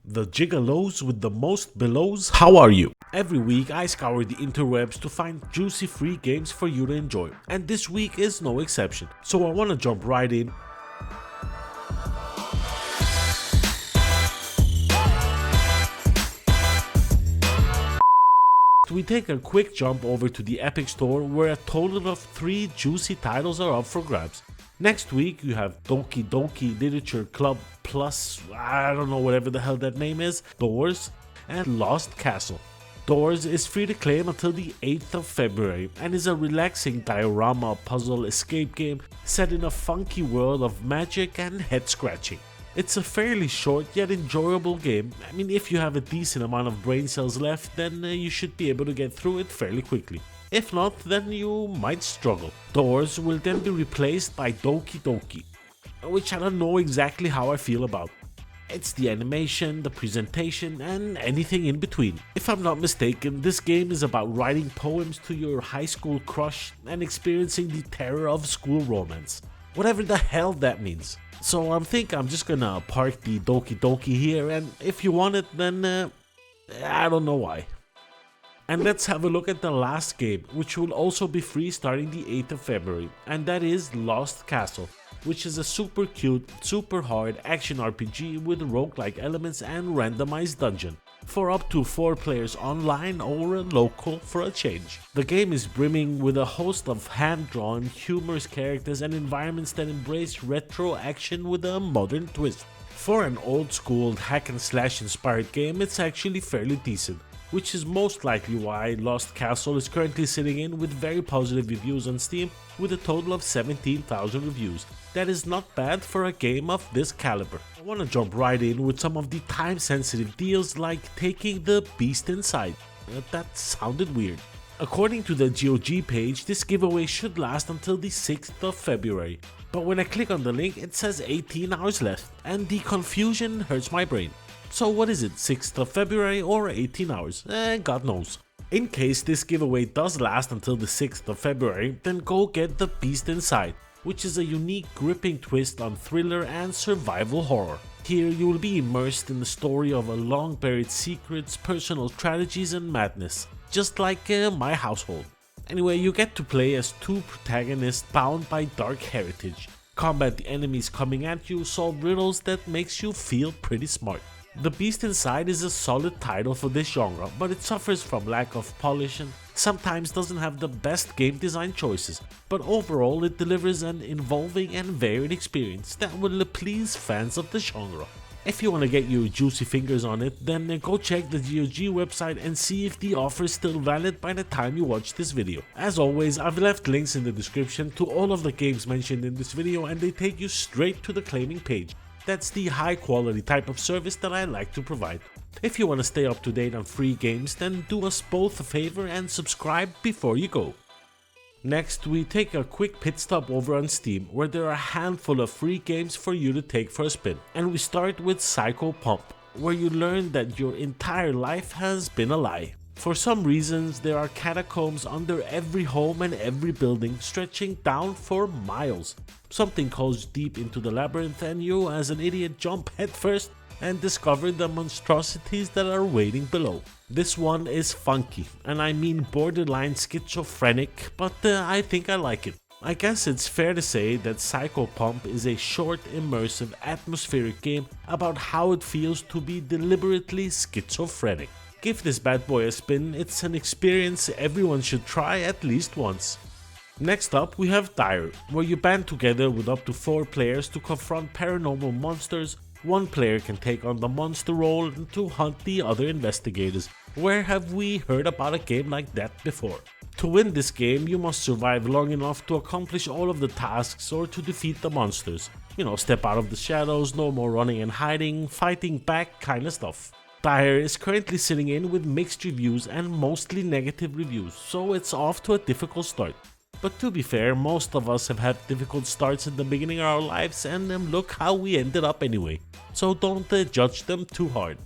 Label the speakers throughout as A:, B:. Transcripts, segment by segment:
A: The gigolos with the most belows, how are you? Every week I scour the interwebs to find juicy free games for you to enjoy, and this week is no exception, so I want to jump right in. We take a quick jump over to the Epic Store where a total of 3 juicy titles are up for grabs. Next week you have Doki Literature Club plus, I don't know, whatever the hell that name is, Doors, and Lost Castle. Doors is free to claim until the 8th of February and is a relaxing diorama puzzle escape game set in a funky world of magic and head scratching. It's a fairly short yet enjoyable game. I mean, if you have a decent amount of brain cells left, then you should be able to get through it fairly quickly. If not, then you might struggle. Doors will then be replaced by Doki, which I don't know exactly how I feel about. It's the animation, the presentation, and anything in between. If I'm not mistaken, this game is about writing poems to your high school crush and experiencing the terror of school romance. Whatever the hell that means. So I think I'm just gonna park the Doki here, and if you want it, then I don't know why. And let's have a look at the last game, which will also be free starting the 8th of February, and that is Lost Castle, which is a super cute, super hard action RPG with roguelike elements and randomized dungeon, for up to 4 players online or local for a change. The game is brimming with a host of hand-drawn, humorous characters and environments that embrace retro action with a modern twist. For an old-school hack-and-slash inspired game, it's actually fairly decent, which is most likely why Lost Castle is currently sitting in with very positive reviews on Steam with a total of 17,000 reviews. That is not bad for a game of this caliber. I want to jump right in with some of the time-sensitive deals like taking the beast inside. That sounded weird. According to the GOG page, this giveaway should last until the 6th of February. But when I click on the link, it says 18 hours left, and the confusion hurts my brain. So what is it, 6th of February or 18 hours? God knows. In case this giveaway does last until the 6th of February, then go get The Beast Inside, which is a unique gripping twist on thriller and survival horror. Here you will be immersed in the story of a long buried secrets, personal tragedies and madness, just like my household. Anyway, you get to play as 2 protagonists bound by dark heritage, combat the enemies coming at you, solve riddles that makes you feel pretty smart. The Beast Inside is a solid title for this genre, but it suffers from lack of polish and sometimes doesn't have the best game design choices, but overall it delivers an involving and varied experience that will please fans of the genre. If you want to get your juicy fingers on it, then go check the GOG website and see if the offer is still valid by the time you watch this video. As always, I've left links in the description to all of the games mentioned in this video and they take you straight to the claiming page. That's the high quality type of service that I like to provide. If you want to stay up to date on free games, then do us both a favor and subscribe before you go. Next, we take a quick pit stop over on Steam, where there are a handful of free games for you to take for a spin. And we start with Psychopomp, where you learn that your entire life has been a lie. For some reasons, there are catacombs under every home and every building, stretching down for miles. Something goes deep into the labyrinth and you, as an idiot, jump headfirst and discover the monstrosities that are waiting below. This one is funky, and I mean borderline schizophrenic, but I think I like it. I guess it's fair to say that Psychopomp is a short, immersive, atmospheric game about how it feels to be deliberately schizophrenic. Give this bad boy a spin, it's an experience everyone should try at least once. Next up we have Dirge, where you band together with up to 4 players to confront paranormal monsters. One player can take on the monster role to hunt the other investigators. Where have we heard about a game like that before? To win this game you must survive long enough to accomplish all of the tasks or to defeat the monsters. You know, step out of the shadows, no more running and hiding, fighting back kinda stuff. Dirge is currently sitting in with mixed reviews and mostly negative reviews, so it's off to a difficult start. But to be fair, most of us have had difficult starts in the beginning of our lives and look how we ended up anyway, so don't judge them too hard.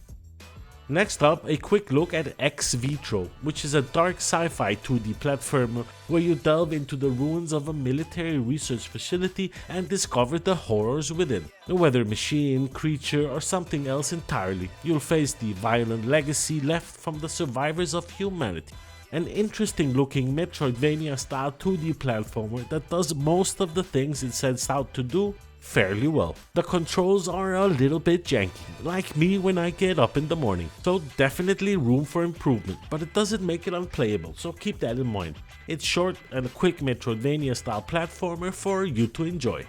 A: Next up, a quick look at Vitro, which is a dark sci-fi 2D platformer where you delve into the ruins of a military research facility and discover the horrors within. Whether machine, creature, or something else entirely, you'll face the violent legacy left from the survivors of humanity. An interesting looking Metroidvania style 2D platformer that does most of the things it sets out to do fairly well. The controls are a little bit janky, like me when I get up in the morning, so definitely room for improvement, but it doesn't make it unplayable, so keep that in mind. It's short and a quick Metroidvania style platformer for you to enjoy.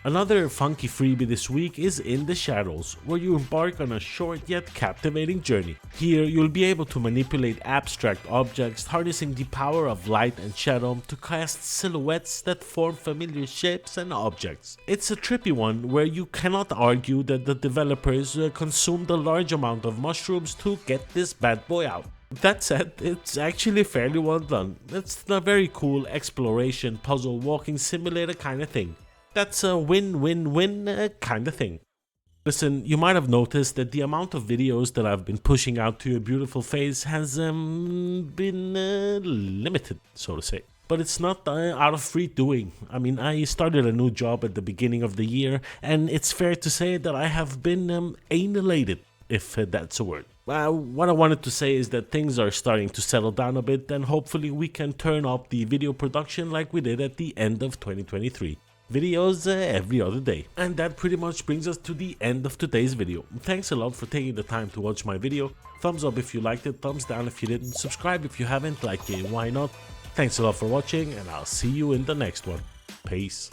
A: Another funky freebie this week is In the Shadows, where you embark on a short yet captivating journey. Here you'll be able to manipulate abstract objects, harnessing the power of light and shadow to cast silhouettes that form familiar shapes and objects. It's a trippy one where you cannot argue that the developers consumed a large amount of mushrooms to get this bad boy out. That said, it's actually fairly well done. It's a very cool exploration, puzzle, walking simulator kind of thing. That's a win-win-win kind of thing. Listen, you might have noticed that the amount of videos that I've been pushing out to your beautiful face has been limited, so to say. But it's not out of free doing. I mean, I started a new job at the beginning of the year, and it's fair to say that I have been annihilated, if that's a word. What I wanted to say is that things are starting to settle down a bit, and hopefully we can turn up the video production like we did at the end of 2023. Videos every other day. And that pretty much brings us to the end of today's video. Thanks a lot for taking the time to watch my video. Thumbs up if you liked it, thumbs down if you didn't, subscribe if you haven't, like it, why not? Thanks a lot for watching, and I'll see you in the next one. Peace.